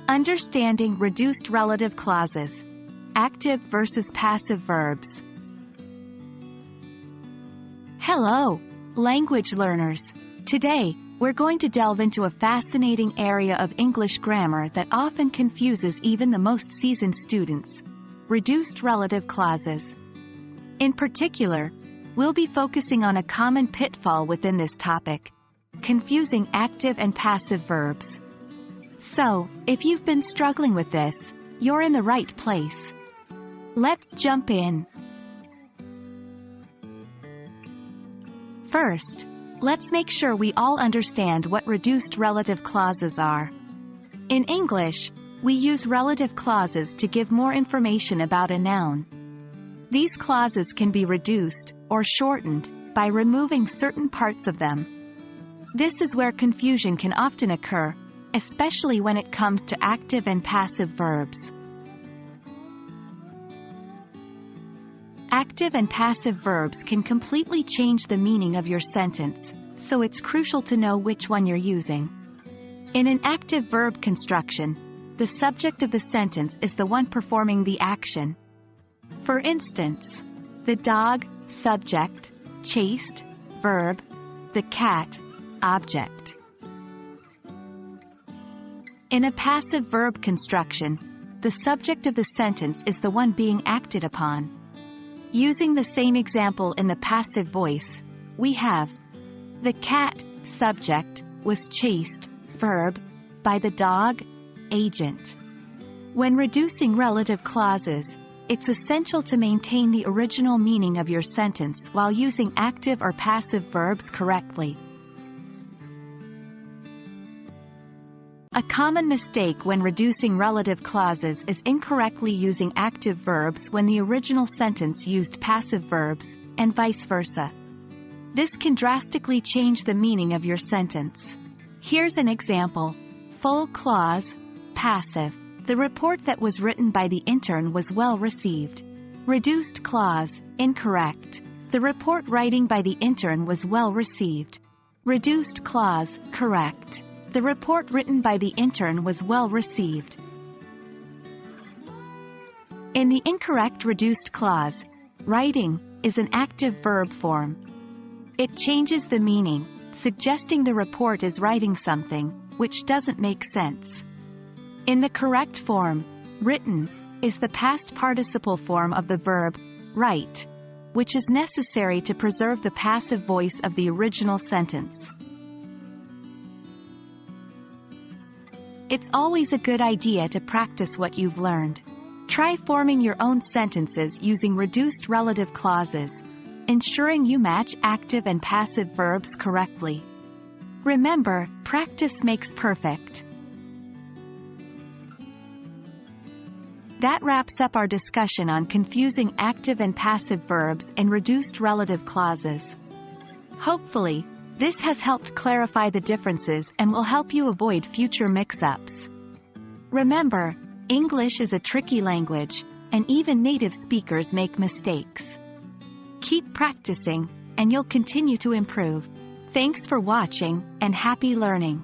Understanding reduced relative clauses. Active versus passive verbs. Hello, language learners. Today, we're going to delve into a fascinating area of English grammar that often confuses even the most seasoned students: reduced relative clauses. In particular, we'll be focusing on a common pitfall within this topic: confusing active and passive verbs. So, if you've been struggling with this, you're in the right place. Let's jump in. First, let's make sure we all understand what reduced relative clauses are. In English, we use relative clauses to give more information about a noun. These clauses can be reduced, or shortened, by removing certain parts of them. This is where confusion can often occur, especially when it comes to active and passive verbs. Active and passive verbs can completely change the meaning of your sentence, so it's crucial to know which one you're using. In an active verb construction, the subject of the sentence is the one performing the action. For instance, the dog, subject; chased, verb; the cat, object. In a passive verb construction, the subject of the sentence is the one being acted upon. Using the same example in the passive voice, we have: the cat, subject, was chased, verb, by the dog, agent. When reducing relative clauses, it's essential to maintain the original meaning of your sentence while using active or passive verbs correctly. A common mistake when reducing relative clauses is incorrectly using active verbs when the original sentence used passive verbs, and vice versa. This can drastically change the meaning of your sentence. Here's an example. Full clause, passive. The report that was written by the intern was well received. Reduced clause, incorrect. The report writing by the intern was well received. Reduced clause, correct. The report written by the intern was well received. In the incorrect reduced clause, writing is an active verb form. It changes the meaning, suggesting the report is writing something, which doesn't make sense. In the correct form, written is the past participle form of the verb write, which is necessary to preserve the passive voice of the original sentence. It's always a good idea to practice what you've learned. Try forming your own sentences using reduced relative clauses, ensuring you match active and passive verbs correctly. Remember, practice makes perfect. That wraps up our discussion on confusing active and passive verbs and reduced relative clauses. Hopefully, this has helped clarify the differences and will help you avoid future mix-ups. Remember, English is a tricky language, and even native speakers make mistakes. Keep practicing, and you'll continue to improve. Thanks for watching, and happy learning.